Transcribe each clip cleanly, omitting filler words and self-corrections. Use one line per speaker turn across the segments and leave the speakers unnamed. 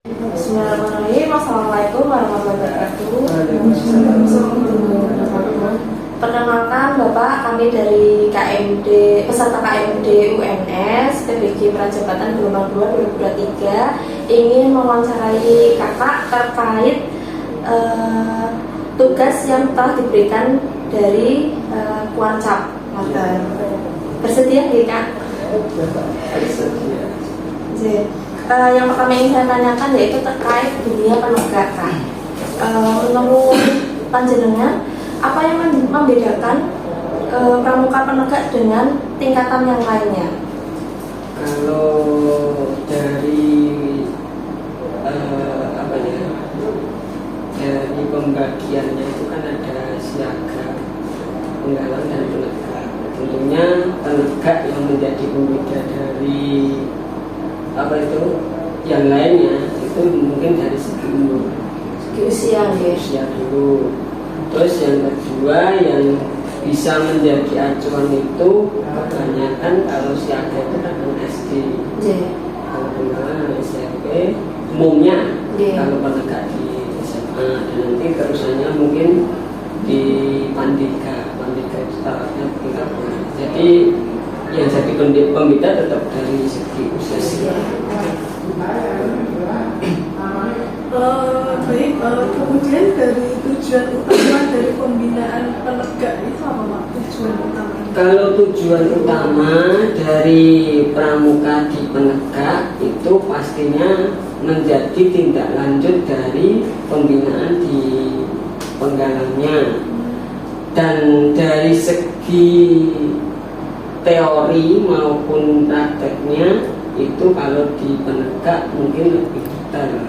Bismillahirrahmanirrahim. Assalamualaikum warahmatullahi wabarakatuh. Perkenalkan Bapak, kami dari KMD, peserta KMD UNS PBG Prajabatan Gelombang 2 2023 ingin mewawancarai Kakak terkait tugas yang telah diberikan dari Kuarcap. Bersedia nggih, Kak? Yang pertama yang saya tanyakan yaitu terkait dunia penegakan. Menurut panjenengan, apa yang membedakan pramuka penegak dengan tingkatan yang lainnya?
Kalau dari dari pembagiannya itu kan ada siaga, penggalang dan penegak. Tentunya penegak yang menjadi pembeda dari yang lainnya itu mungkin dari segi umur,
Usia
dulu. Terus yang kedua yang bisa menjadi acuan itu kebanyakan kalau siaga itu kan SD, kalau penggalang SMP umumnya, kalau penegak di SMA, dan nanti terusannya mungkin di Pandika itu tarafnya tingkat. Jadi yang jadi pembeda tetap dari segi usia.
Baik, kemudian dari tujuan utama dari pembinaan penegak itu apa Pak? Tujuan utama?
Kalau tujuan utama dari pramuka di penegak itu pastinya menjadi tindak lanjut dari pembinaan di penggalangnya. Dan dari segi teori maupun prakteknya itu kalau di penegak mungkin lebih detail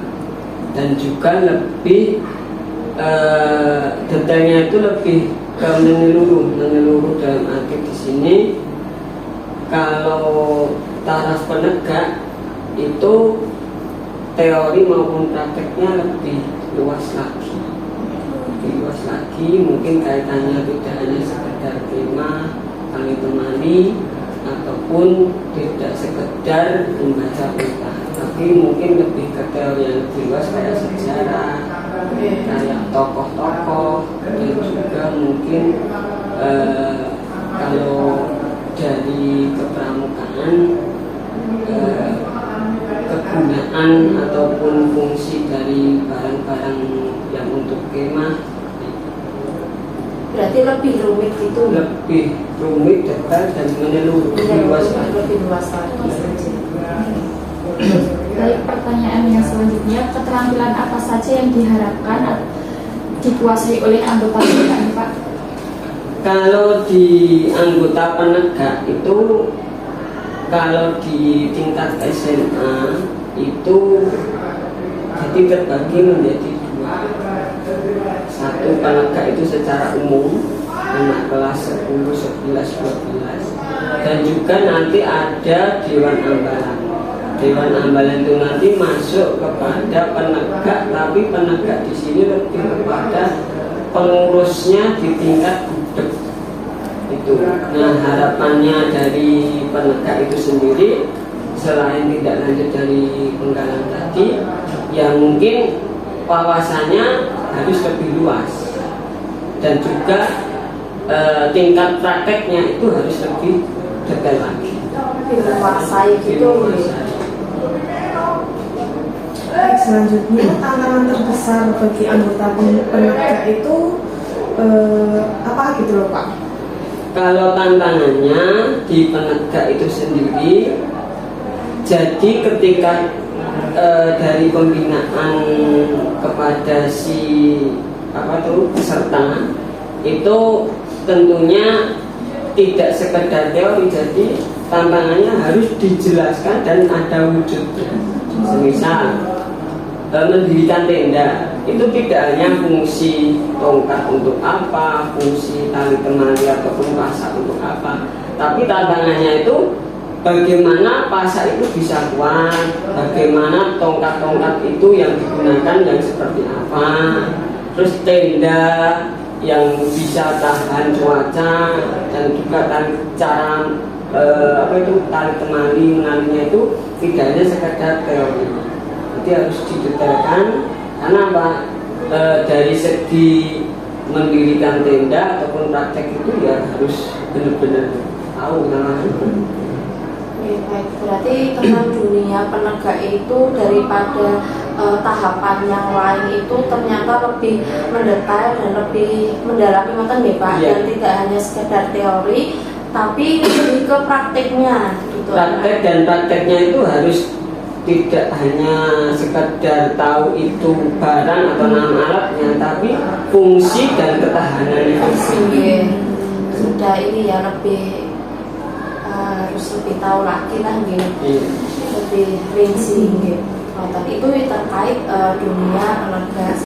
dan juga lebih detailnya itu lebih ke menyeluruh dalam arti di sini. Kalau taraf penegak itu teori maupun prakteknya lebih luas lagi, mungkin kaitannya tidak hanya sekedar tema kami temani ataupun tidak sekedar membaca peta, tapi mungkin lebih ke teori yang lebih luas kayak sejarah, kayak tokoh-tokoh, dan juga mungkin kalau dari kepramukaan kegunaan ataupun fungsi dari barang-barang yang untuk kemah.
Berarti lebih rumit itu?
Lebih rumit, detail, dan menyeluruh, lebih luas lagi.
Baik, pertanyaan yang selanjutnya, keterampilan apa saja yang diharapkan dikuasai oleh anggota penegak ini, Pak?
Kalau di anggota penegak itu, kalau di tingkat SMA itu jadi terbagi menjadi dua. Satu, penegak itu secara umum anak kelas 10, 11, 12, dan juga nanti ada Dewan Ambalan. Dewan Ambalan itu nanti masuk kepada penegak, tapi penegak di sini lebih kepada pengurusnya di tingkat gudeg itu. Nah, harapannya dari penegak itu sendiri selain tidak lanjut dari penggalang tadi, yang mungkin wawasannya harus lebih luas dan juga tingkat prakteknya itu harus lebih detail lagi,
Menguasai gitu.
Selanjutnya, tantangan terbesar bagi anggota penegak itu apa gitu loh Pak?
Kalau tantangannya di penegak itu sendiri, jadi ketika dari pembinaan kepada si peserta itu tentunya tidak sekedar teori, jadi tantangannya harus dijelaskan dan ada wujudnya. Semisal mendirikan tenda itu tidak hanya fungsi tongkat untuk apa, fungsi tali temali ataupun pasak untuk apa, tapi tantangannya itu bagaimana pasak itu bisa kuat, bagaimana tongkat-tongkat itu yang digunakan yang seperti apa, terus tenda yang bisa tahan cuaca, dan juga cara tali temali menalinya itu tidak hanya sekedar teori, Jadi harus didetailkan karena apa? Dari segi mendirikan tenda ataupun praktek itu ya harus benar-benar tahu namanya.
Oke, baik. Berarti tentang dunia penegak itu daripada tahapan yang lain itu ternyata lebih mendetail dan lebih mendalami ngoten nggih Pak,
Iya.
dan tidak hanya sekedar teori tapi lebih ke praktiknya gitu.
Praktek dan prakteknya itu harus tidak hanya sekedar tahu itu barang atau nama alatnya, tapi fungsi dan ketahanannya.
Nggih. Sudah ini ya lebih harus lebih tahu lagi lah nggih.
Iya.
Lebih rinci nggih. Itu terkait dunia penegak